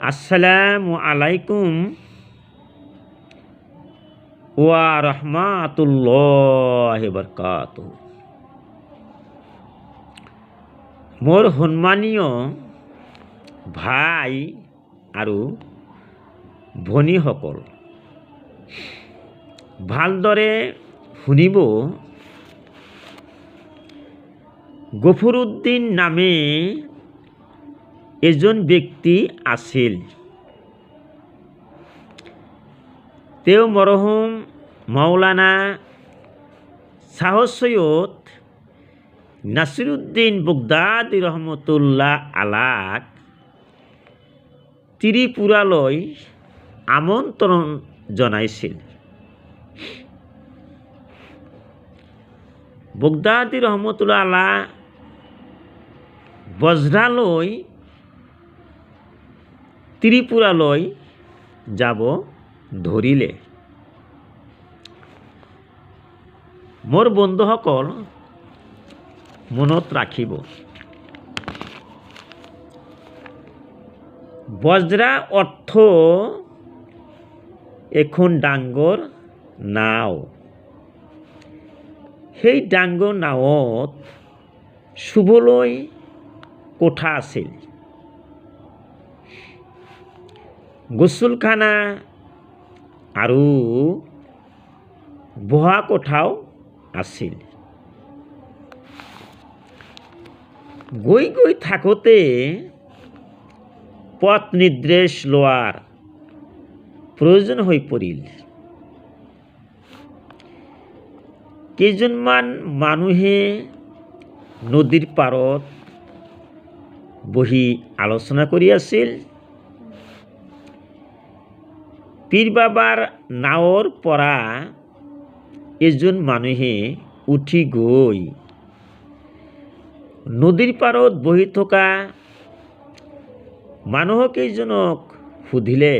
আসসালামু আলাইকুম ওয়া ৰাহমাতুল্লাহি বাৰাকাতুহু। মোৰ সন্মানীয় ভাই আৰু ভনীসকল, ভালদৰে শুনিব। গফুৰুদ্দিন নামে এজন ব্যক্তি আছিল। তেওঁ মৰহুম মাওলানা শাহ সৈয়দ নাছিৰুদ্দিন বাগদাদী ৰহমতুল্লাহ আলাক ত্ৰিপুৰালৈ আমন্ত্ৰণ জনাইছিল। বাগদাদী ৰহমতুল্লাহ আলাহ বজ্ৰালৈ ত্ৰিপুৰালৈ যাব ধৰিলে। মোৰ বন্ধুসকল মনত ৰাখিব, বজ্ৰা অৰ্থ এখন ডাঙৰ নাও। সেই ডাঙৰ নাৱত শুবলৈ কোঠা আছিল, গোসলখানা আৰু বহা কোঠাও আছিল। গৈ গৈ থাকোঁতে পথ নিৰ্দেশ লোৱাৰ প্ৰয়োজন হৈ পৰিল। কেইজনমান মানুহে নদীৰ পাৰত বহি আলোচনা কৰি আছিল। পীৰ বাবাৰ নাৱৰ পৰা এজন মানুহে উঠি গৈ নদীৰ পাৰত বহি থকা মানুহকেইজনক সুধিলে,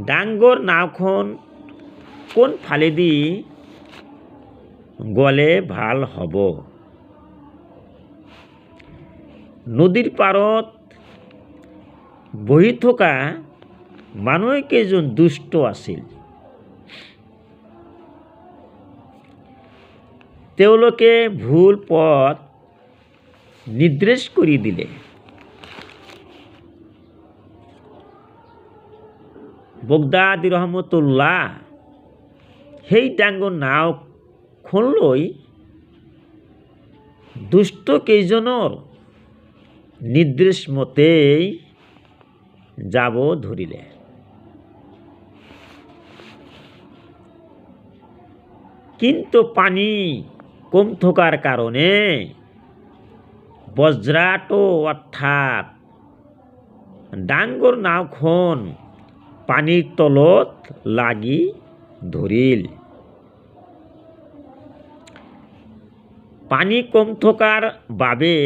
ডাঙৰ নাওখন কোন ফালেদি গ'লে ভাল হ'ব? নদীৰ পাৰত বহি থকা মানুহকেইজন দুষ্ট আছিল। তেওঁলোকে ভুল পথ নিৰ্দেশ কৰি দিলে। বাগদাদী ৰহমতুল্লাহ সেই ডাঙৰ নাওখনলৈ দুষ্ট কেইজনৰ নিৰ্দেশ মতেই যাব ধৰিলে। কিন্তু পানী কম থকাৰ কাৰণে বজ্ৰাটো অৰ্থাৎ ডাঙৰ নাওখন পানীৰ তলত লাগি ধৰিল। পানী কম থকাৰ বাবে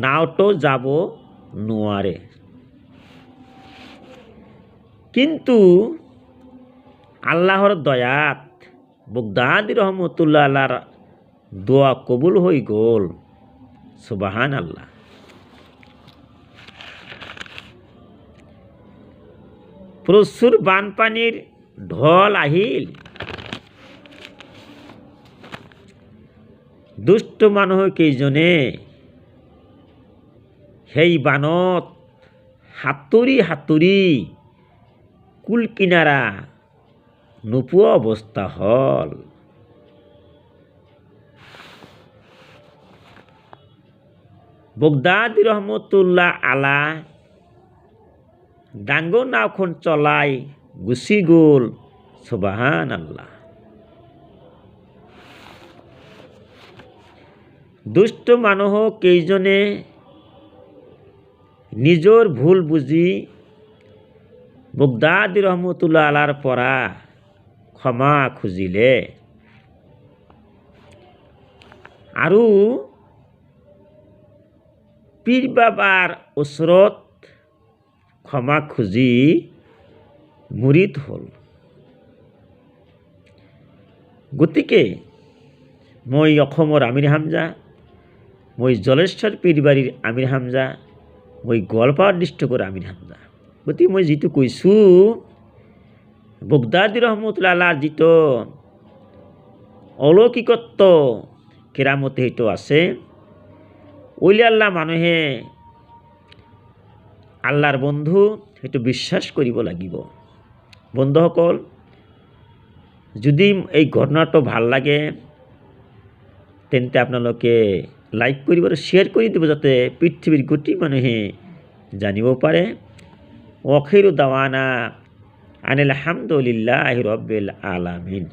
নাওটো যাব নোৱাৰে। কিন্তু আল্লাহৰ দয়াত বাগদাদী ৰহমতুল্লাহ আলাহৰ দোয়া কবুল হৈ গ'ল। সুবহান আল্লাহ। প্ৰচুৰ বানপানীৰ ঢল আহিল। দুষ্ট মানুহ কেইজনে সেই বানত সাঁতুৰি সাঁতুৰি কুল কিনাৰা নোপোৱা অৱস্থা হ'ল। বাগদাদী ৰহমতুল্লাহ আলাহ ডাঙৰ নাওখন চলাই গুচি গ'ল। সুবহান আল্লাহ। দুষ্ট মানুহ কেইজনে নিজৰ ভুল বুজি বাগদাদী ৰহমতুল্লাহ আলাহৰ পৰা ক্ষমা খুজিলে আৰু পীৰ বাবাৰ ওচৰত ক্ষমা খুজি মুৰিদ হ'ল। গতিকে মই অসমৰ আমিৰ হামজা, মই জলেশ্বৰ পীৰবাৰীৰ আমিৰ হামজা। মই গল্পাৰ দৃষ্ট কৰে আমিন হামজা গতিকে মই যিটো কৈছোঁ বগদাদী ৰহমতুল্লাহ আলাইৰ যিটো অলৌকিকত্ব কেৰামতে সেইটো আছে অলি আল্লাহ মানুহে আল্লাহৰ বন্ধু সেইটো বিশ্বাস কৰিব লাগিব। বন্ধুসকল, যদি এই ঘটনাটো ভাল লাগে তেন্তে আপোনালোকে লাইক কৰিব আৰু শ্বেয়াৰ কৰি দিব যাতে পৃথিৱীৰ গোটেই মানুহে জানিব পাৰে। আখিৰু দাৱানা আনিল হামদুলিল্লাহি ৰাব্বিল আলামিন।